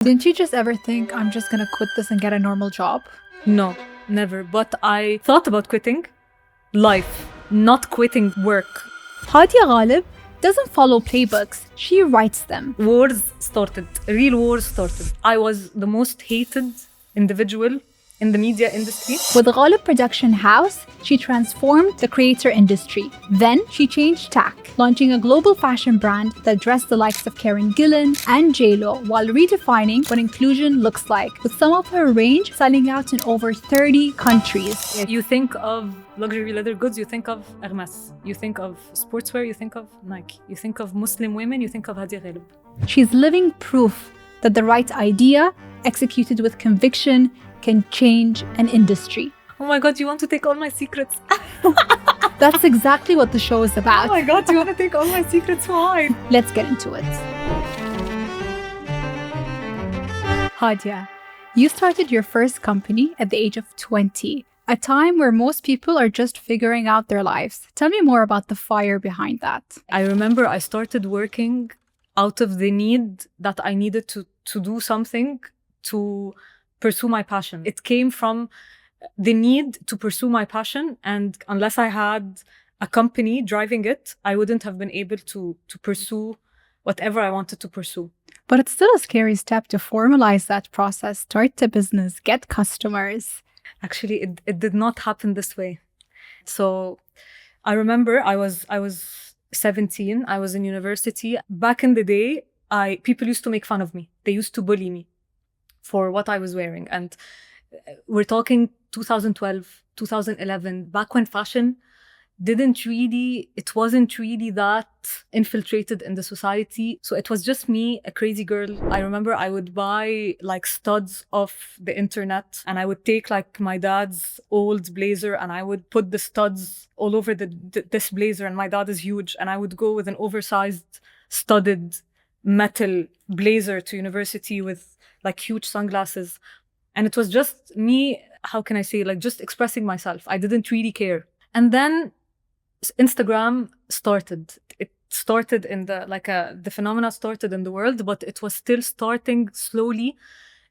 Didn't you just ever think, I'm just gonna quit this and get a normal job? No, never. But I thought about quitting life, not quitting work. Hadia Ghaleb doesn't follow playbooks, she writes them. Wars started, real wars started. I was the most hated individual in the media industry. With Ghaleb Production House, she transformed the creator industry. Then she changed tack, launching a global fashion brand that dressed the likes of Karen Gillan and J-Lo while redefining what inclusion looks like, with some of her range selling out in over 30 countries. You think of luxury leather goods, you think of Hermes. You think of sportswear, you think of Nike. You think of Muslim women, you think of Hadia Ghaleb. She's living proof that the right idea, executed with conviction, can change an industry. Oh my God, you want to take all my secrets? That's exactly what the show is about. Oh my God, you want to take all my secrets? Why? Let's get into it. Hadia, you started your first company at the age of 20, a time where most people are just figuring out their lives. Tell me more about the fire behind that. I remember I started working out of the need that I needed to do something to pursue my passion. It came from the need to pursue my passion, and unless I had a company driving it, I wouldn't have been able to pursue whatever I wanted to pursue. But it's still a scary step to formalize that process, start a business, get customers. Actually, it did not happen this way. So I remember I was 17, I was in university. Back in the day, people used to make fun of me. They used to bully me for what I was wearing. And we're talking 2012, 2011, back when fashion wasn't really that infiltrated in the society. So it was just me, a crazy girl. I remember I would buy like studs off the internet, and I would take like my dad's old blazer and I would put the studs all over this blazer, and my dad is huge, and I would go with an oversized studded metal blazer to university with like huge sunglasses. And it was just me, how can I say, like just expressing myself. I didn't really care. And then Instagram started. It started in the phenomena started in the world, but it was still starting slowly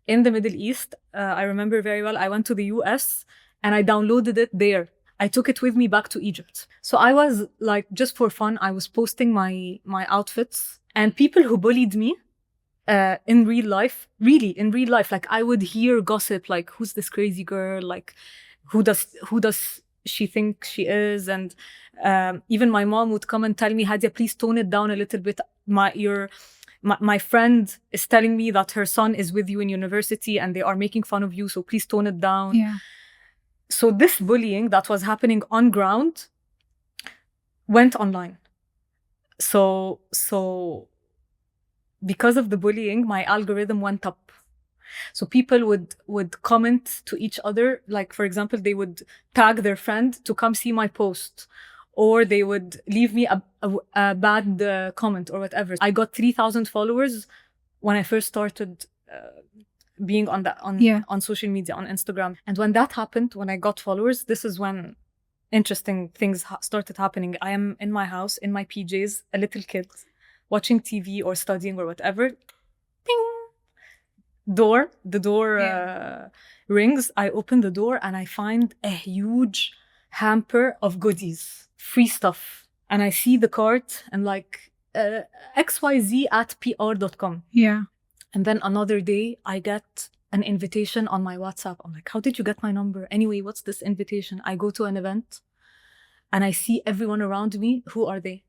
in the Middle East. I remember very well, I went to the US and I downloaded it there. I took it with me back to Egypt. So I was like, just for fun, I was posting my outfits, and people who bullied me in real life, like I would hear gossip, like who's this crazy girl, like who does she think she is? And even my mom would come and tell me, Hadia, please tone it down a little bit. My friend is telling me that her son is with you in university and they are making fun of you, so please tone it down. Yeah. So this bullying that was happening on ground went online. So because of the bullying, my algorithm went up. So people would comment to each other. Like, for example, they would tag their friend to come see my post, or they would leave me a bad comment or whatever. I got 3,000 followers when I first started being on social media, on Instagram. And when that happened, when I got followers, this is when interesting things started happening. I am in my house, in my PJs, a little kid, watching TV or studying or whatever. Ding! The door rings. I open the door and I find a huge hamper of goodies, free stuff. And I see the cart and like xyz@pr.com. Yeah. And then another day I get an invitation on my WhatsApp. I'm like, how did you get my number? Anyway, what's this invitation? I go to an event and I see everyone around me. Who are they?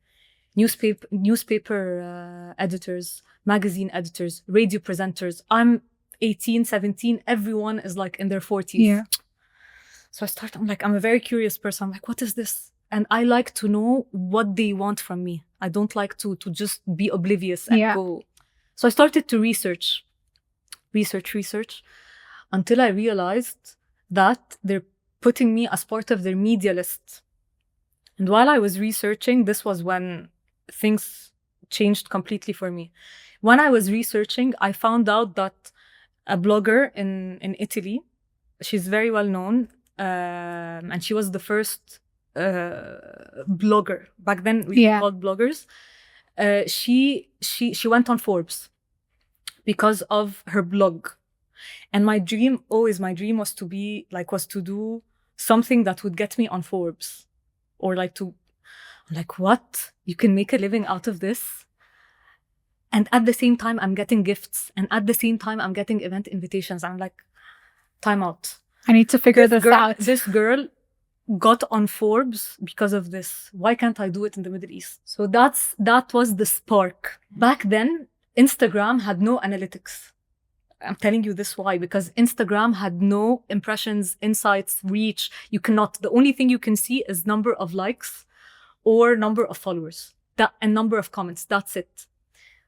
Newspaper editors, magazine editors, radio presenters. I'm 18, 17. Everyone is like in their 40s. Yeah. So I'm a very curious person. I'm like, what is this? And I like to know what they want from me. I don't like to just be oblivious and go. So I started to research until I realized that they're putting me as part of their media list. And while I was researching, this was when things changed completely for me. When I was researching, I found out that a blogger in Italy, she's very well known, and she was the first blogger. Back then we called bloggers. She went on Forbes because of her blog. And my dream was to do something that would get me on Forbes, or what? You can make a living out of this? And at the same time, I'm getting gifts. And at the same time, I'm getting event invitations. I'm like, time out. I need to figure this out. This girl got on Forbes because of this. Why can't I do it in the Middle East? So that was the spark. Back then, Instagram had no analytics. I'm telling you this why, because Instagram had no impressions, insights, reach. The only thing you can see is number of likes or number of followers, and number of comments. That's it.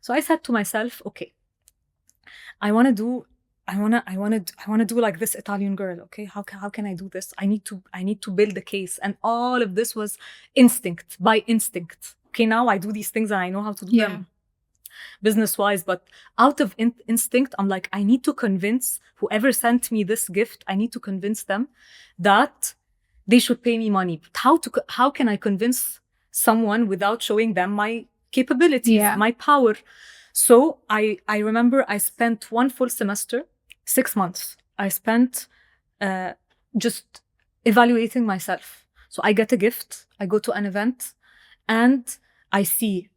So I said to myself, okay, I want to do like this Italian girl. Okay, how can I do this? I need to build a case, and all of this was by instinct. Okay, now I do these things and I know how to do them business-wise, but out of instinct, I'm like, I need to convince whoever sent me this gift. I need to convince them that they should pay me money. But how can I convince someone without showing them my capabilities, my power? So I remember I spent one full semester, 6 months. I spent just evaluating myself. So I get a gift, I go to an event, and I see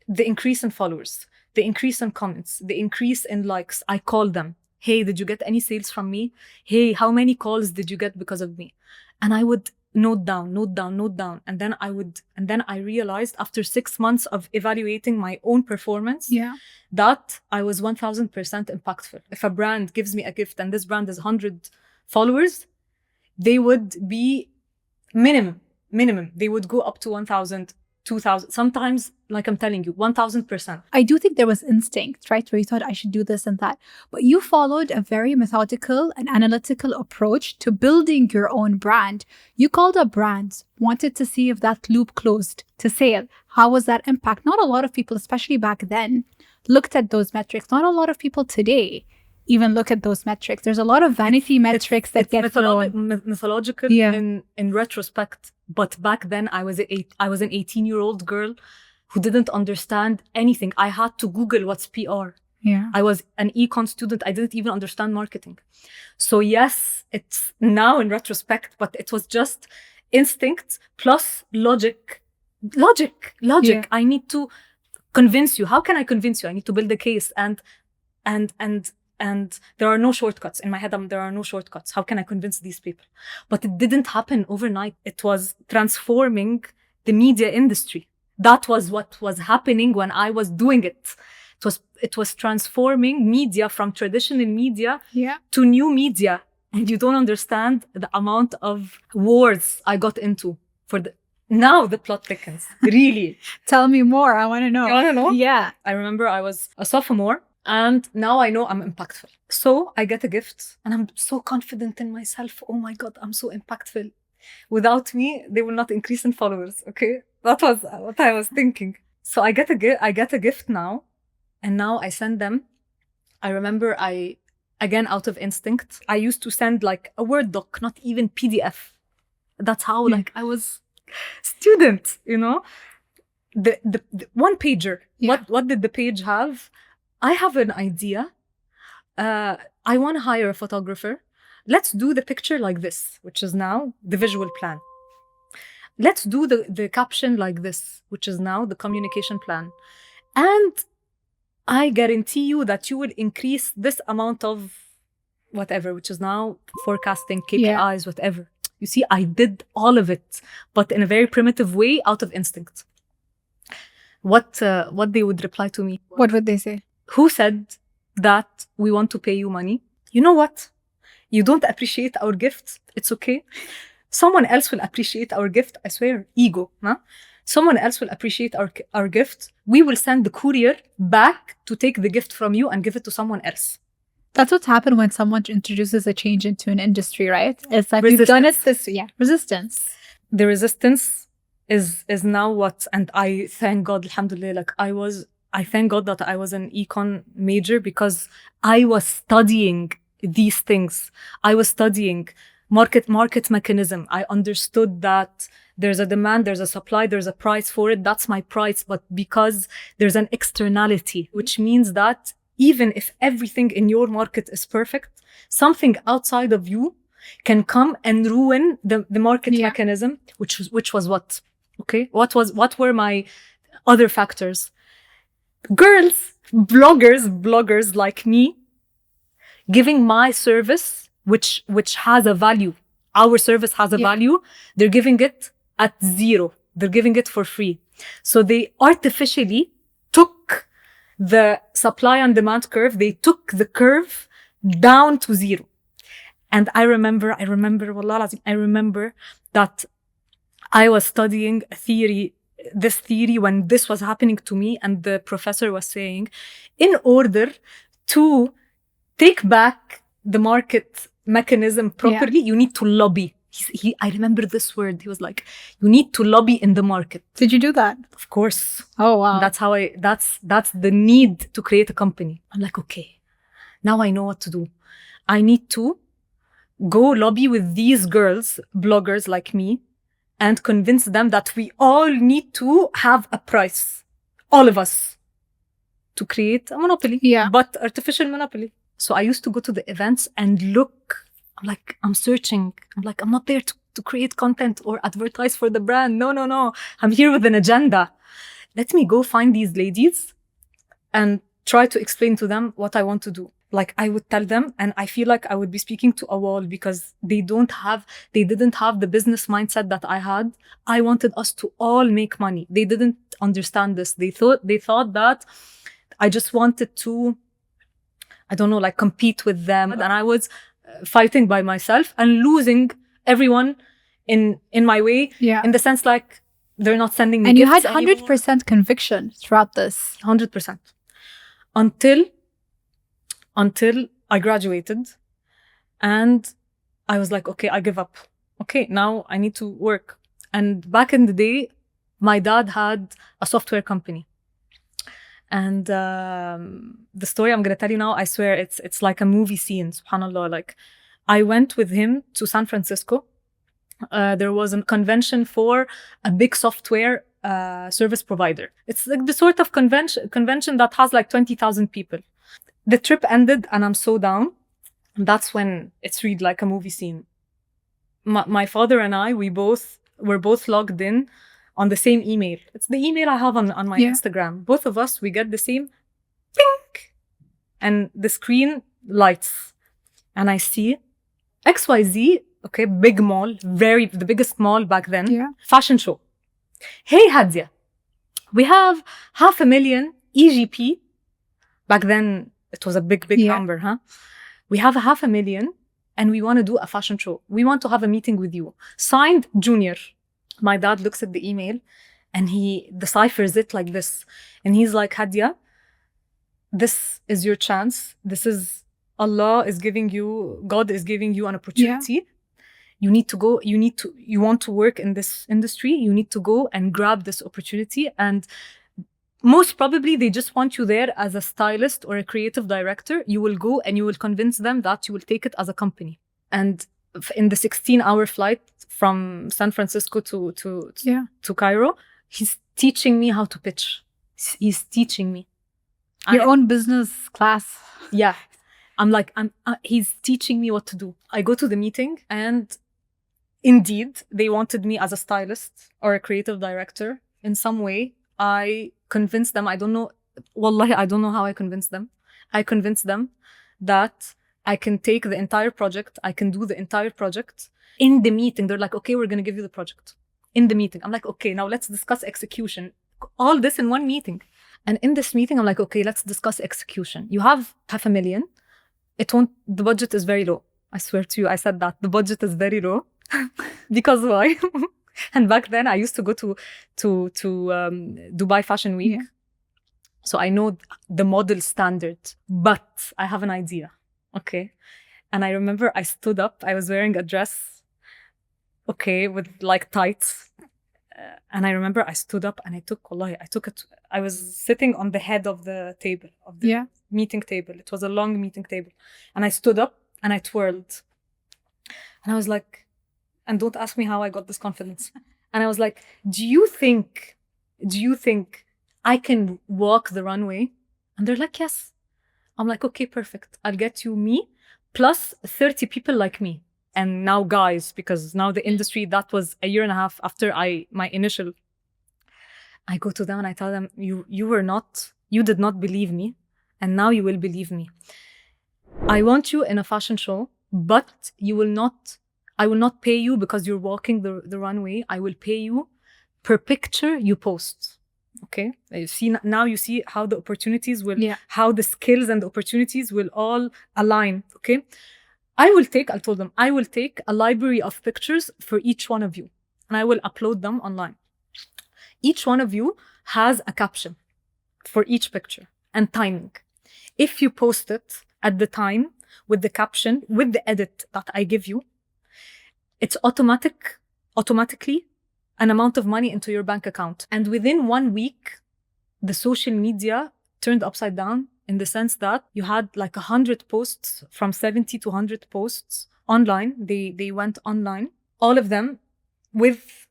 the increase in followers, the increase in comments, the increase in likes. I call them. Hey, did you get any sales from me? Hey, how many calls did you get because of me? And I would note down. And then I realized after 6 months of evaluating my own performance, that I was 1000% impactful. If a brand gives me a gift and this brand is 100 followers, they would be minimum. They would go up to 1000, 2000, sometimes, like I'm telling you, 1000%. I do think there was instinct, right? Where you thought I should do this and that. But you followed a very methodical and analytical approach to building your own brand. You called up brands, wanted to see if that loop closed to sale. How was that impact? Not a lot of people, especially back then, looked at those metrics. Not a lot of people today even look at those metrics. There's a lot of vanity metrics that get thrown. Mythological in retrospect. But back then, I was an 18-year-old girl who didn't understand anything. I had to Google what's PR. I was an econ student. I didn't even understand marketing. So yes, it's now in retrospect, but it was just instinct plus logic. I need to convince you. How can I convince you? I need to build a case, and there are no shortcuts in my head. There are no shortcuts. How can I convince these people? But it didn't happen overnight. It was transforming the media industry. That was what was happening when I was doing it. It was transforming media from traditional media to new media. And you don't understand the amount of wars I got into now the plot thickens. Really. Tell me more. I want to know. You want to know? Yeah. I remember I was a sophomore. And now I know I'm impactful. So I get a gift and I'm so confident in myself. Oh my God, I'm so impactful. Without me, they will not increase in followers. Okay. That was what I was thinking. So I get a gift now, and now I send them. I remember again, out of instinct, I used to send like a Word doc, not even PDF. That's how I was student, the one pager. What did the page have? I have an idea. I want to hire a photographer. Let's do the picture like this, which is now the visual plan. Let's do the caption like this, which is now the communication plan. And I guarantee you that you will increase this amount of whatever, which is now forecasting, KPIs, whatever. You see, I did all of it, but in a very primitive way, out of instinct. What they would reply to me. What would they say? Who said that we want to pay you money? You know what? You don't appreciate our gift. It's okay. Someone else will appreciate our gift. I swear, ego. Huh? Someone else will appreciate our gift. We will send the courier back to take the gift from you and give it to someone else. That's what's happened when someone introduces a change into an industry, right? It's like we've done it this way. Yeah, resistance. The resistance is now what, and I thank God, alhamdulillah, I thank God that I was an econ major, because I was studying these things. I was studying market mechanism. I understood that there's a demand, there's a supply, there's a price for it. That's my price. But because there's an externality, which means that even if everything in your market is perfect, something outside of you can come and ruin the market mechanism, which was what? Okay, what were my other factors? Girls, bloggers like me, giving my service, which has a value. Our service has a value. They're giving it at zero. They're giving it for free. So they artificially took the supply and demand curve. They took the curve down to zero. And I remember, wallah lazim, I remember that I was studying this theory when this was happening to me, and the professor was saying, in order to take back the market mechanism properly, you need to lobby. I remember this word. He was like, you need to lobby in the market. Did you do that? Of course. Oh, wow. That's the need to create a company. I'm like, okay, now I know what to do. I need to go lobby with these girls, bloggers like me, and convince them that we all need to have a price. All of us. To create a monopoly. Yeah. But artificial monopoly. So I used to go to the events and look. I'm like, I'm searching. I'm like, I'm not there to create content or advertise for the brand. No. I'm here with an agenda. Let me go find these ladies and try to explain to them what I want to do. Like I would tell them, and I feel like I would be speaking to a wall because they didn't have the business mindset that I had. I wanted us to all make money. They didn't understand this. They thought that I just wanted to, I don't know, like compete with them. And I was fighting by myself and losing everyone in my way. Yeah. In the sense like they're not sending me gifts. And you had 100% conviction throughout this. 100%. Until I graduated and I was like, okay, I give up. Okay, now I need to work. And back in the day, my dad had a software company. And the story I'm going to tell you now, I swear it's like a movie scene, subhanAllah. Like I went with him to San Francisco. There was a convention for a big software service provider. It's like the sort of convention that has like 20,000 people. The trip ended and I'm so down. And that's when it's really like a movie scene. My father and I, were both logged in on the same email. It's the email I have on my Instagram. Both of us, we get the same ping. And the screen lights. And I see XYZ, okay, big mall, the biggest mall back then. Yeah. Fashion show. Hey, Hadia, we have 500,000 EGP. Back then, it was a big number, huh? We have 500,000 and we want to do a fashion show. We want to have a meeting with you. Signed, Junior. My dad looks at the email and he deciphers it like this. And he's like, Hadia, this is your chance. This is God is giving you an opportunity. Yeah. You need to go, you want to work in this industry. You need to go and grab this opportunity. And most probably they just want you there as a stylist or a creative director. You will go and you will convince them that you will take it as a company. And in the 16-hour flight from San Francisco to Cairo, he's teaching me how to pitch. He's teaching me. Your own business class. Yeah. He's teaching me what to do. I go to the meeting and indeed, they wanted me as a stylist or a creative director. In some way, I convinced them. I don't know how I convinced them. I convinced them that I can take the entire project. I can do the entire project. In the meeting, they're like, okay, we're going to give you the project. In the meeting, I'm like, okay, now let's discuss execution. All this in one meeting. And in this meeting, I'm like, okay, let's discuss execution. You have 500,000. The budget is very low. I swear to you, I said that. The budget is very low. Because why? And back then I used to go to Dubai Fashion Week. Yeah. So I know the model standard, but I have an idea. Okay. And I remember I stood up, I was wearing a dress, okay, with like tights. And I remember I stood up and I was sitting on the head of the table, of the meeting table. It was a long meeting table. And I stood up and I twirled. And I was like, and don't ask me how I got this confidence. And I was like, do you think I can walk the runway? And they're like, yes. I'm like, okay, perfect. I'll get you me plus 30 people like me. And now guys, because now the industry, that was a year and a half after my initial, I go to them and I tell them, you did not believe me. And now you will believe me. I want you in a fashion show, but I will not pay you because you're walking the runway. I will pay you per picture you post. Okay, you see how the opportunities will, how the skills and the opportunities will all align. Okay, I told them, I will take a library of pictures for each one of you and I will upload them online. Each one of you has a caption for each picture and timing. If you post it at the time with the caption, with the edit that I give you, it's automatically an amount of money into your bank account. And within 1 week, the social media turned upside down in the sense that you had like 100 posts, from 70 to 100 posts online. They went online, all of them with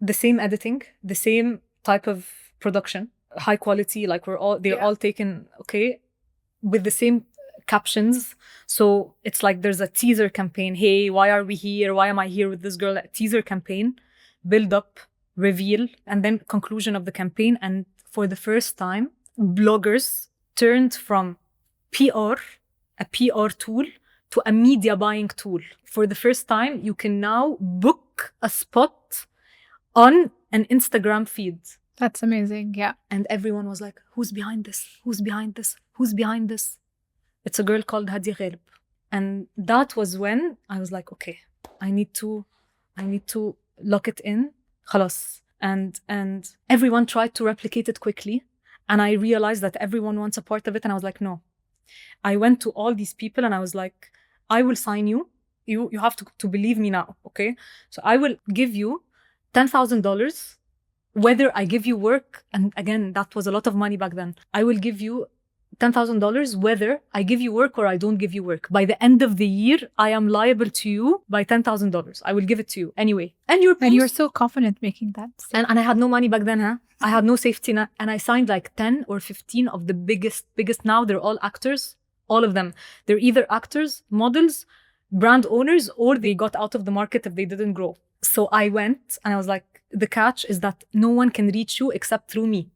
the same editing, the same type of production, high quality, like they're all taken, okay, with the same captions. So it's like there's a teaser campaign. Hey, why are we here? Why am I here with this girl? A teaser campaign, build up, reveal, and then conclusion of the campaign. And for the first time, bloggers turned from a PR tool, to a media buying tool. For the first time, you can now book a spot on an Instagram feed. That's amazing, yeah. And everyone was like, who's behind this? Who's behind this? Who's behind this? It's a girl called Hadia Ghaleb. And that was when I was like, okay, I need to lock it in. Khalas. And everyone tried to replicate it quickly. And I realized that everyone wants a part of it. And I was like, no. I went to all these people and I was like, I will sign you. You have to believe me now, okay? So I will give you $10,000 whether I give you work. And again, that was a lot of money back then. I will give you $10,000 whether I give you work or I don't give you work. By the end of the year, I am liable to you by $10,000. I will give it to you anyway. And you're so confident making that. And I had no money back then, huh? I had no safety net. And I signed like 10 or 15 of the biggest. Now they're all actors, all of them. They're either actors, models, brand owners, or they got out of the market if they didn't grow. So I went and I was like, the catch is that no one can reach you except through me.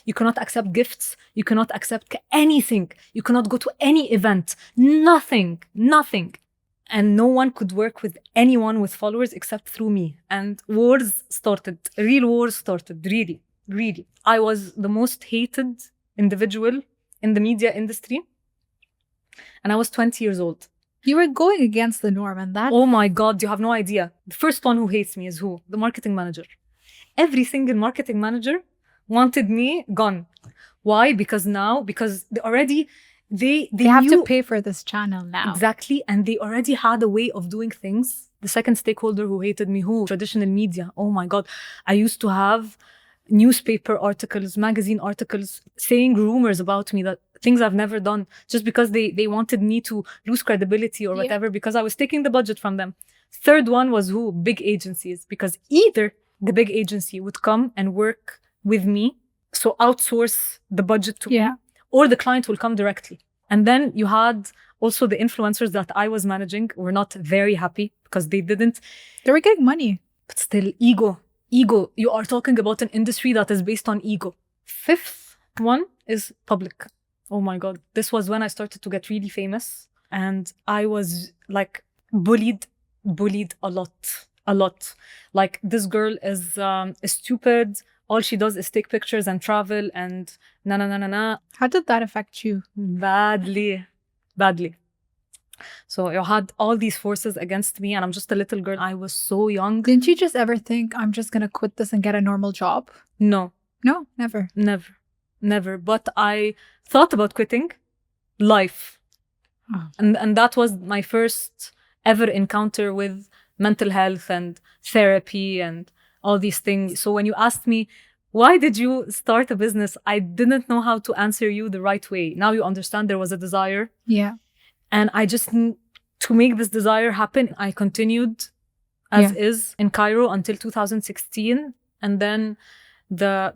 You cannot accept gifts. You cannot accept anything. You cannot go to any event. Nothing. And no one could work with anyone with followers except through me. And wars started. Real wars started. Really, really. I was the most hated individual in the media industry. And I was 20 years old. You were going against the norm, and that... Oh my God, you have no idea. The first one who hates me is who? The marketing manager. Every single marketing manager wanted me gone. Why? Because they already... They have to pay for this channel now. Exactly. And they already had a way of doing things. The second stakeholder who hated me, who? Traditional media. Oh my God. I used to have newspaper articles, magazine articles, saying rumors about me, that things I've never done, just because they wanted me to lose credibility or whatever, because I was taking the budget from them. Third one was who? Big agencies, because either the big agency would come and work with me, so outsource the budget to me, or the client will come directly. And then you had also the influencers that I was managing were not very happy because they were getting money. But still, ego. You are talking about an industry that is based on ego. Fifth one is public. Oh my God. This was when I started to get really famous. And I was like bullied a lot. Like, this girl is stupid. All she does is take pictures and travel and na. How did that affect you? Badly. So I had all these forces against me, and I'm just a little girl. I was so young. Didn't you just ever think, I'm just going to quit this and get a normal job? No, never. But I thought about quitting life. Oh. And that was my first ever encounter with mental health and therapy and all these things. So when you asked me, why did you start a business? I didn't know how to answer you the right way. Now you understand there was a desire. Yeah. And I just, to make this desire happen, I continued as is in Cairo until 2016. And then the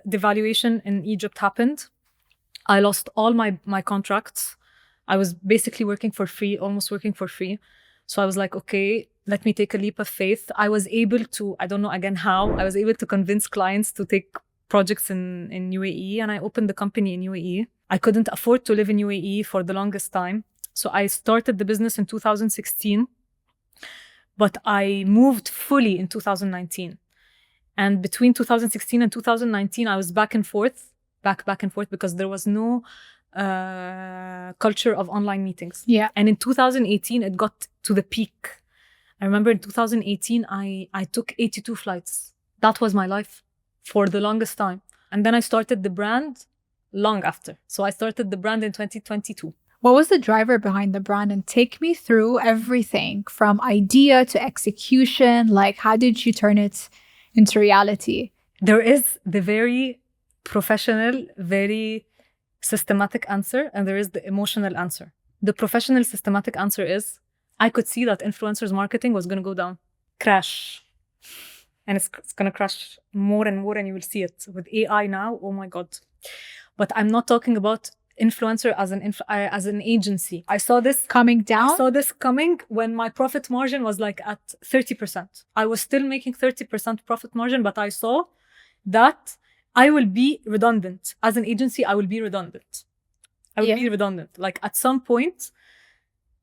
devaluation in Egypt happened. I lost all my contracts. I was basically working for free, almost working for free. So I was like, okay, let me take a leap of faith. I was able to, I don't know again how, I was able to convince clients to take projects in UAE, and I opened the company in UAE. I couldn't afford to live in UAE for the longest time. So I started the business in 2016, but I moved fully in 2019. And between 2016 and 2019, I was back and forth because there was no culture of online meetings. Yeah. And in 2018, it got to the peak. I remember in 2018, I took 82 flights. That was my life for the longest time. And then I started the brand long after. So I started the brand in 2022. What was the driver behind the brand? And take me through everything from idea to execution. Like, how did you turn it into reality? There is the very professional, very systematic answer, and there is the emotional answer. The professional systematic answer is, I could see that influencers marketing was going to go down, crash. And it's going to crash more and more, and you will see it with AI now. Oh my God. But I'm not talking about influencer as an agency. I saw this coming down. I saw this coming when my profit margin was like at 30%. I was still making 30% profit margin, but I saw that I will be redundant. As an agency, I will be redundant. I will be redundant. Like at some point,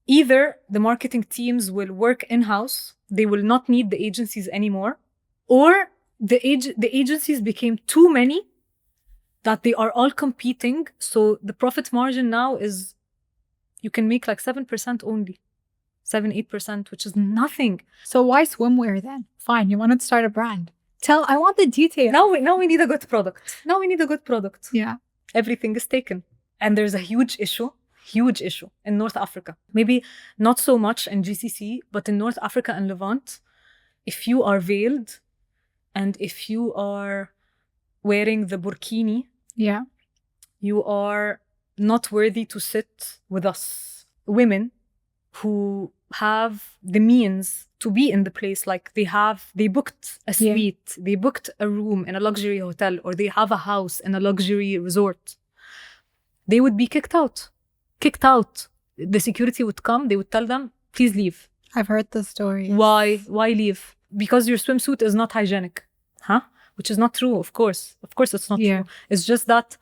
either the marketing teams will work in-house, they will not need the agencies anymore, or the agencies became too many that they are all competing. So the profit margin now is, you can make like 7% only. 7-8%, which is nothing. So why swimwear then? Fine, you wanted to start a brand. I want the details. Now we need a good product. Yeah. Everything is taken. And there's a huge issue in North Africa. Maybe not so much in GCC, but in North Africa and Levant, if you are veiled and if you are wearing the burkini, you are not worthy to sit with us. Women who have the means to be in the place, like they booked a suite, they booked a room in a luxury hotel, or they have a house in a luxury resort, they would be kicked out. The security would come, they would tell them, please leave. I've heard the story. Why leave? Because your swimsuit is not hygienic. Which is not true, of course. Of course it's not true. It's just that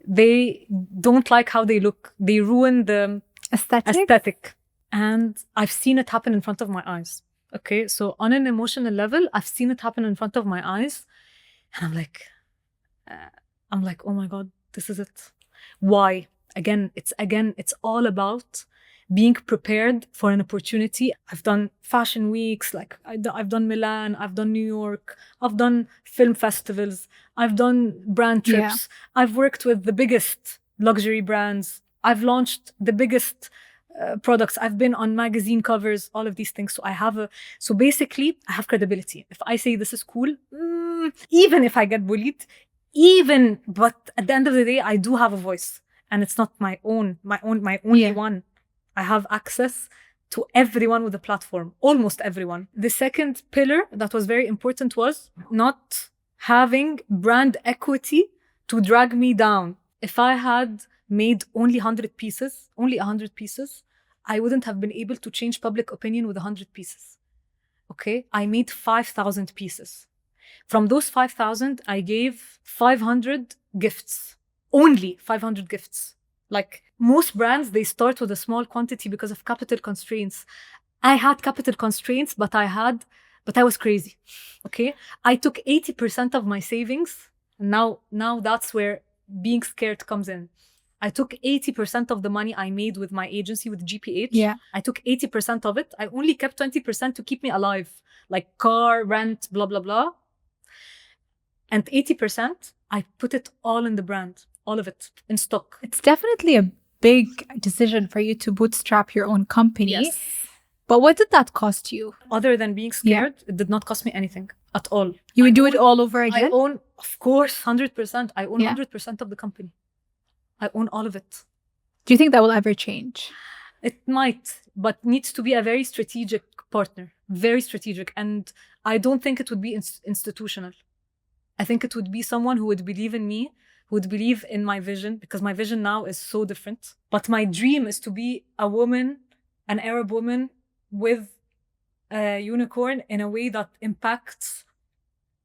they don't like how they look. They ruin the aesthetic. And I've seen it happen in front of my eyes. Okay, so on an emotional level, I've seen it happen in front of my eyes. And I'm like, oh my God, this is it. Why? It's all about being prepared for an opportunity. I've done fashion weeks, like I've done Milan, I've done New York, I've done film festivals, I've done brand trips. I've worked with the biggest luxury brands. I've launched the biggest products. I've been on magazine covers, all of these things. So basically I have credibility. If I say this is cool, even if I get bullied, but at the end of the day, I do have a voice, and it's not my only one. I have access to everyone with a platform, almost everyone. The second pillar that was very important was not having brand equity to drag me down. If I had made only 100 pieces, I wouldn't have been able to change public opinion with 100 pieces. Okay, I made 5,000 pieces. From those 5,000, I gave 500 gifts, only 500 gifts. Like most brands, they start with a small quantity because of capital constraints. I had capital constraints, but I was crazy. Okay, I took 80% of my savings. Now that's where being scared comes in. I took 80% of the money I made with my agency, with GPH. Yeah. I took 80% of it. I only kept 20% to keep me alive, like car, rent, blah, blah, blah. And 80%, I put it all in the brand, all of it in stock. It's definitely a big decision for you to bootstrap your own company. Yes. But what did that cost you? Other than being scared, it did not cost me anything at all. You would do it all over again? I own, of course, 100%. I own 100% of the company. I own all of it. Do you think that will ever change? It might, but needs to be a very strategic partner. Very strategic. And I don't think it would be institutional. I think it would be someone who would believe in me, who would believe in my vision, because my vision now is so different. But my dream is to be a woman, an Arab woman with a unicorn in a way that impacts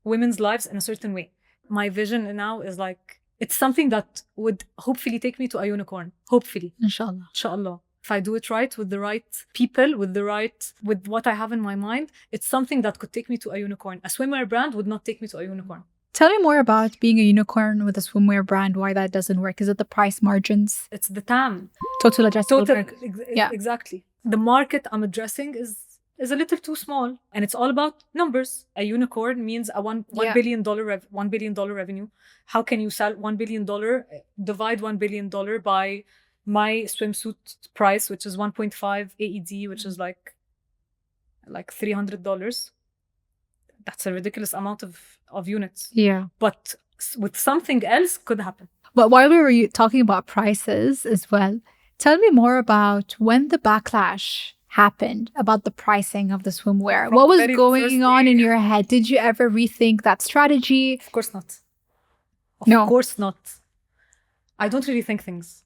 women's lives in a certain way. My vision now is like, it's something that would hopefully take me to a unicorn. Hopefully. Inshallah. Inshallah. If I do it right, with the right people, with what I have in my mind, it's something that could take me to a unicorn. A swimwear brand would not take me to a unicorn. Tell me more about being a unicorn with a swimwear brand, why that doesn't work. Is it the price margins? It's the TAM. Total addressable market. Yeah. Exactly. The market I'm addressing is a little too small, and it's all about numbers. A unicorn means a $1 billion revenue. How can you sell $1 billion, divide $1 billion by my swimsuit price, which is 1.5 AED, which is like $300. That's a ridiculous amount of units. Yeah. But with something else could happen. But while we were talking about prices as well, tell me more about when the backlash happened about the pricing of the swimwear. What was going on in your head? Did you ever rethink that strategy? Of course not. No. Of course not. I don't really think things.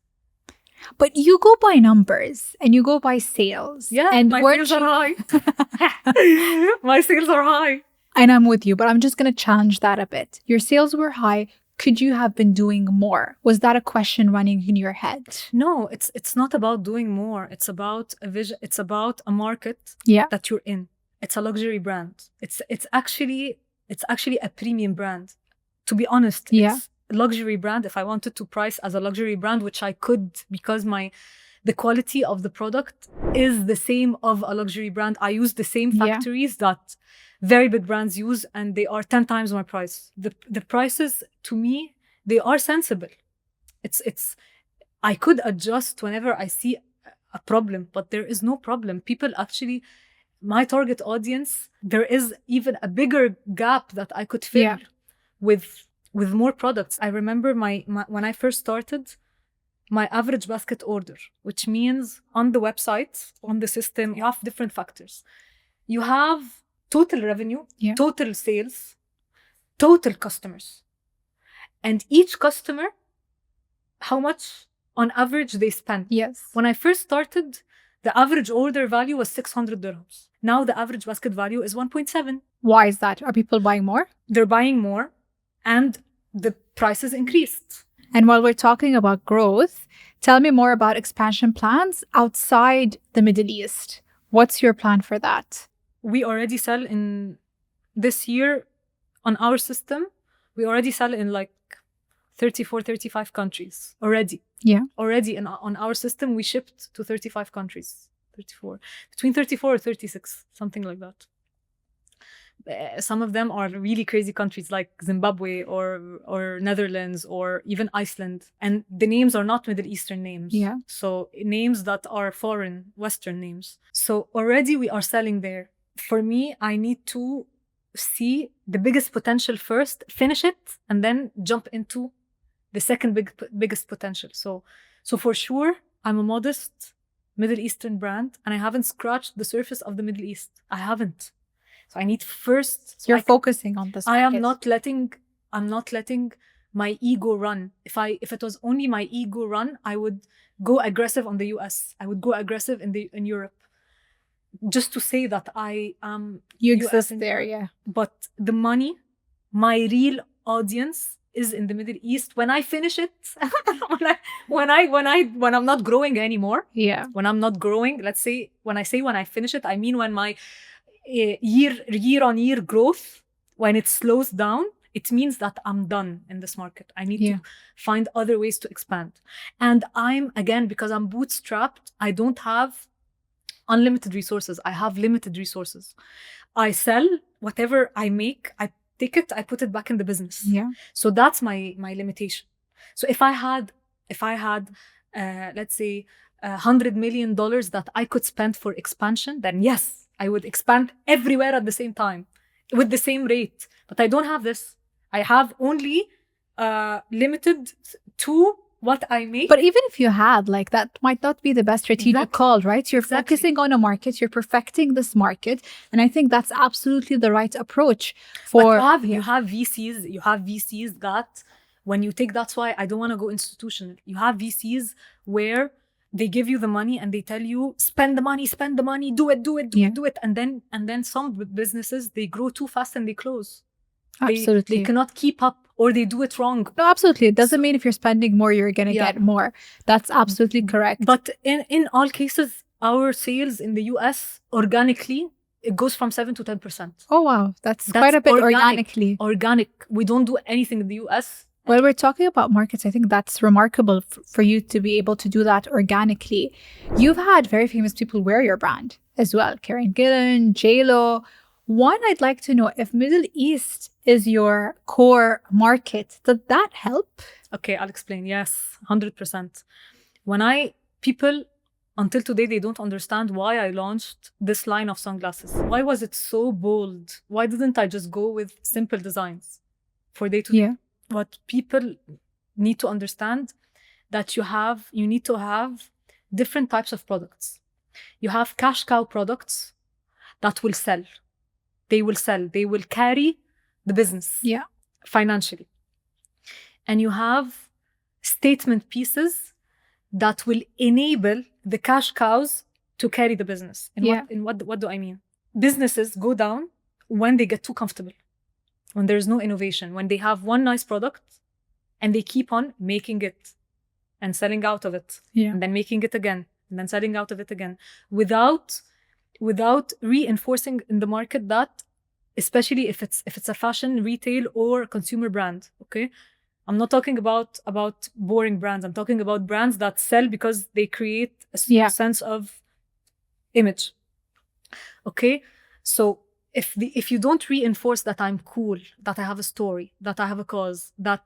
But you go by numbers and you go by sales. Yeah, and my sales are high. My sales are high. And I'm with you, but I'm just going to challenge that a bit. Your sales were high. Could you have been doing more? Was that a question running in your head? No, it's not about doing more. It's about a vision. It's about a market that you're in. It's a luxury brand. It's actually a premium brand. To be honest, it's a luxury brand. If I wanted to price as a luxury brand, which I could, because the quality of the product is the same of a luxury brand. I use the same factories that very big brands use, and they are 10 times my price. The prices, to me, they are sensible. I could adjust whenever I see a problem, but there is no problem. People actually, my target audience, there is even a bigger gap that I could fill with more products. I remember when I first started, my average basket order, which means on the website, on the system, you have different factors. You have total revenue, total sales, total customers. And each customer, how much on average they spend. Yes. When I first started, the average order value was 600 dirhams. Now the average basket value is 1.7. Why is that? Are people buying more? They're buying more, and the prices increased. And while we're talking about growth, tell me more about expansion plans outside the Middle East. What's your plan for that? We already sell in this year on our system. We already sell in like 34, 35 countries already. Yeah. Already on our system, we shipped to 35 countries. 34. Between 34 or 36, something like that. Some of them are really crazy countries like Zimbabwe or Netherlands or even Iceland. And the names are not Middle Eastern names. Yeah. So names that are foreign, Western names. So already we are selling there. For me, I need to see the biggest potential first, finish it, and then jump into the second biggest potential. So for sure, I'm a modest Middle Eastern brand, and I haven't scratched the surface of the Middle East. I haven't. So I need first. So you're focusing on this. I am not letting my ego run. If it was only my ego run, I would go aggressive on the US. I would go aggressive in Europe. Just to say that I am. You exist there, yeah. But the money, my real audience is in the Middle East. When I finish it, when I'm not growing anymore. Yeah. When I'm not growing, let's say when I finish it, I mean when my year on year growth, when it slows down, it means that I'm done in this market. I need to find other ways to expand. And because I'm bootstrapped, I don't have unlimited resources. I have limited resources. I sell whatever I make, I take it, I put it back in the business. Yeah. So that's my limitation. So if I had let's say $100 million that I could spend for expansion, then yes, I would expand everywhere at the same time with the same rate. But I don't have this. I have only limited to what I make. But even if you had, that might not be the best strategic call, right? You're focusing on a market, you're perfecting this market. And I think that's absolutely the right approach for... But you have VCs that When you take, that's why I don't want to go institutional. You have VCs where they give you the money and they tell you, spend the money, do it. And then some businesses, they grow too fast and they close. Absolutely. They cannot keep up, or they do it wrong. No, absolutely. It doesn't mean if you're spending more, you're going to get more. That's absolutely correct. But in all cases, our sales in the US, organically, it goes from 7 to 10%. Oh, wow. That's quite a bit organically. Organic. We don't do anything in the US. Well, we're talking about markets. I think that's remarkable for you to be able to do that organically. You've had very famous people wear your brand as well. Karen Gillan, J-Lo. One, I'd like to know if Middle East is your core market. Did that help? Okay, I'll explain. Yes, 100%. People, until today, they don't understand why I launched this line of sunglasses. Why was it so bold? Why didn't I just go with simple designs for day-to-day? Yeah. What people need to understand, that you need to have different types of products. You have cash cow products that will sell. They will sell. They will carry the business financially. And you have statement pieces that will enable the cash cows to carry the business. What do I mean? Businesses go down when they get too comfortable, when there's no innovation, when they have one nice product and they keep on making it and selling out of it, and then making it again, and then selling out of it again, without reinforcing in the market that, especially if it's a fashion, retail, or consumer brand, okay? I'm not talking about boring brands. I'm talking about brands that sell because they create a sense of image, okay? So if you don't reinforce that I'm cool, that I have a story, that I have a cause, that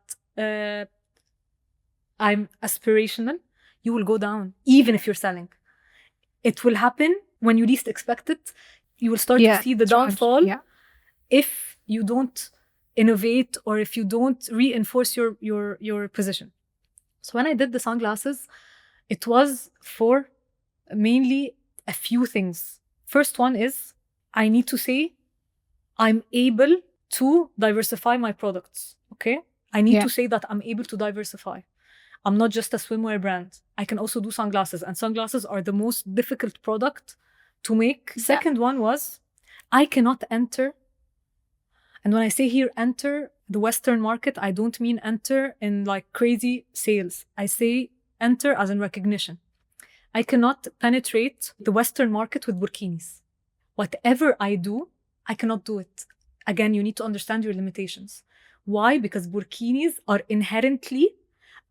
I'm aspirational, you will go down, even if you're selling. It will happen when you least expect it. You will start to see the downfall if you don't innovate or if you don't reinforce your position. So when I did the sunglasses, it was for mainly a few things. First one is, I need to say I'm able to diversify my products, okay? I need to say that I'm able to diversify. I'm not just a swimwear brand. I can also do sunglasses, and sunglasses are the most difficult product to make. Second one was, I cannot enter, and when I say here enter the Western market, I don't mean enter in like crazy sales. I say enter as in recognition. I cannot penetrate the Western market with Burkinis. Whatever I do, I cannot do it. Again, you need to understand your limitations. Why? Because Burkinis are inherently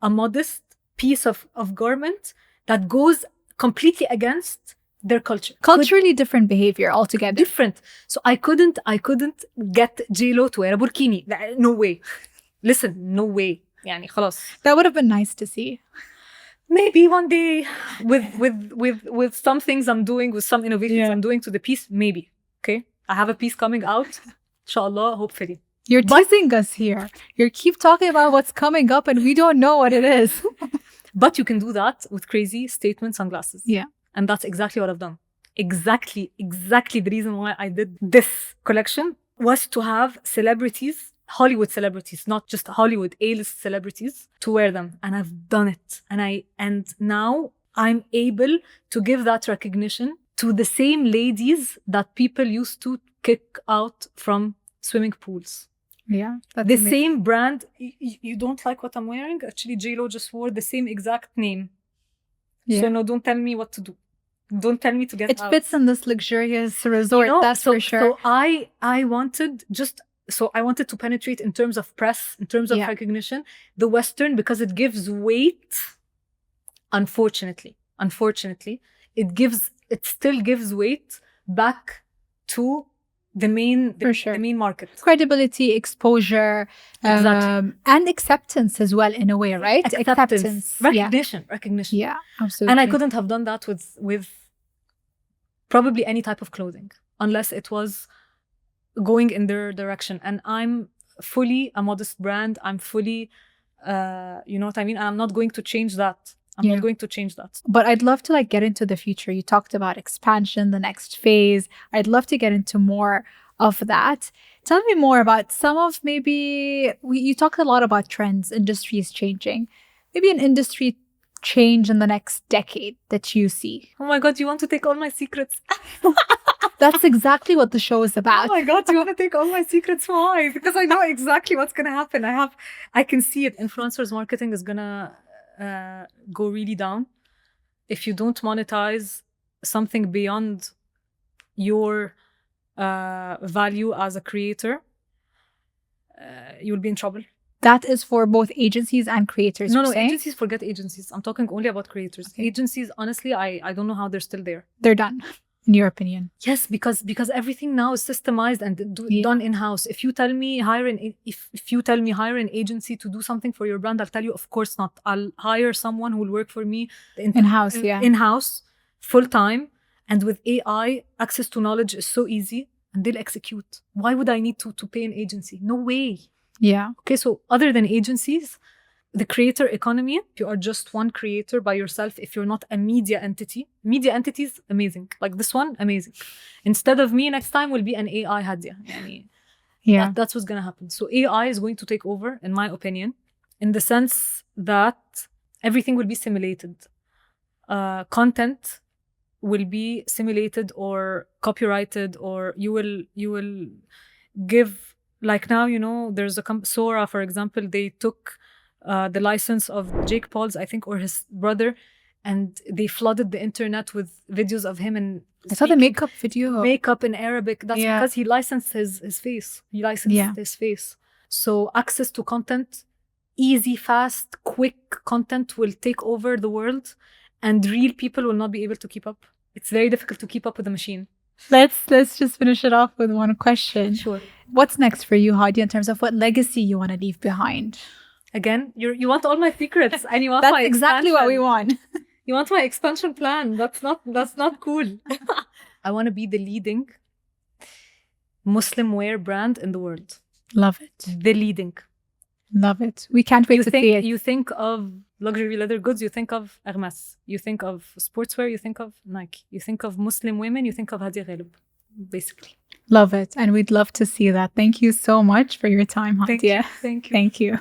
a modest piece of garment that goes completely against their culture. Culturally different behavior altogether. Different. So I couldn't get J-Lo to wear a burkini. No way. Listen, no way. يعني خلاص. That would have been nice to see. Maybe one day with some things I'm doing, with some innovations I'm doing to the piece, maybe. Okay? I have a piece coming out. Inshallah, hopefully. You're teasing us here. You keep talking about what's coming up and we don't know what it is. But you can do that with crazy statement sunglasses. Yeah. And that's exactly what I've done. Exactly the reason why I did this collection was to have celebrities, Hollywood celebrities, not just Hollywood A-list celebrities, to wear them. And I've done it. And now I'm able to give that recognition to the same ladies that people used to kick out from swimming pools. Yeah. The same brand. You don't like what I'm wearing? Actually, J-Lo just wore the same exact name. So no, don't tell me what to do. Don't tell me to get out. It fits in this luxurious resort, that's for sure. So I wanted to penetrate in terms of press, in terms of recognition, the Western, because it gives weight. Unfortunately, it still gives weight back to the main market. Credibility, exposure, and acceptance as well, in a way, right? Acceptance. Recognition. Yeah, absolutely. And I couldn't have done that with probably any type of clothing, unless it was going in their direction. And I'm fully a modest brand. I'm fully, you know what I mean? And I'm not going to change that. I'm not going to change that. But I'd love to get into the future. You talked about expansion, the next phase. I'd love to get into more of that. Tell me more about some of you talked a lot about trends, industries changing. Maybe an industry change in the next decade that you see. Oh my God, you want to take all my secrets? That's exactly what the show is about. Oh my God, you want to take all my secrets? Why? Because I know exactly what's going to happen. I can see it. Influencers marketing is going to go really down. If you don't monetize something beyond your value as a creator, you'll be in trouble. That is for both agencies and creators. No, agencies, forget agencies. I'm talking only about creators. Okay. Agencies, honestly, I don't know how they're still there. They're done, in your opinion. Yes, because everything now is systemized and done in-house. If you tell me hire an agency to do something for your brand, I'll tell you, of course not. I'll hire someone who will work for me in-house, full-time. And with AI, access to knowledge is so easy and they'll execute. Why would I need to pay an agency? No way. Yeah. Okay, so other than agencies, the creator economy, if you are just one creator by yourself, if you're not a media entities, amazing. Like this one, amazing. Instead of me, next time will be an AI Hadia. Yeah. That's what's going to happen. So AI is going to take over, in my opinion, in the sense that everything will be simulated. Content will be simulated or copyrighted, or you will give, like now, there's a Sora, for example, they took the license of Jake Paul's, I think, or his brother, and they flooded the internet with videos of him. And I saw the makeup video. Makeup in Arabic. That's because he licensed his face. He licensed his face. So access to content, easy, fast, quick content will take over the world, and real people will not be able to keep up. It's very difficult to keep up with the machine. Let's just finish it off with one question. Sure. What's next for you, Hadia, in terms of what legacy you want to leave behind? Again, you want all my secrets, and you want That's my exactly what we want. You want my expansion plan. That's not cool. I want to be the leading Muslim wear brand in the world. Love it. The leading. Love it. We can't wait to see it. You think of luxury leather goods, you think of Hermes. You think of sportswear, you think of Nike. You think of Muslim women, you think of Hadia Ghaleb, basically. Love it. And we'd love to see that. Thank you so much for your time, Hadia. Thank you. Thank you.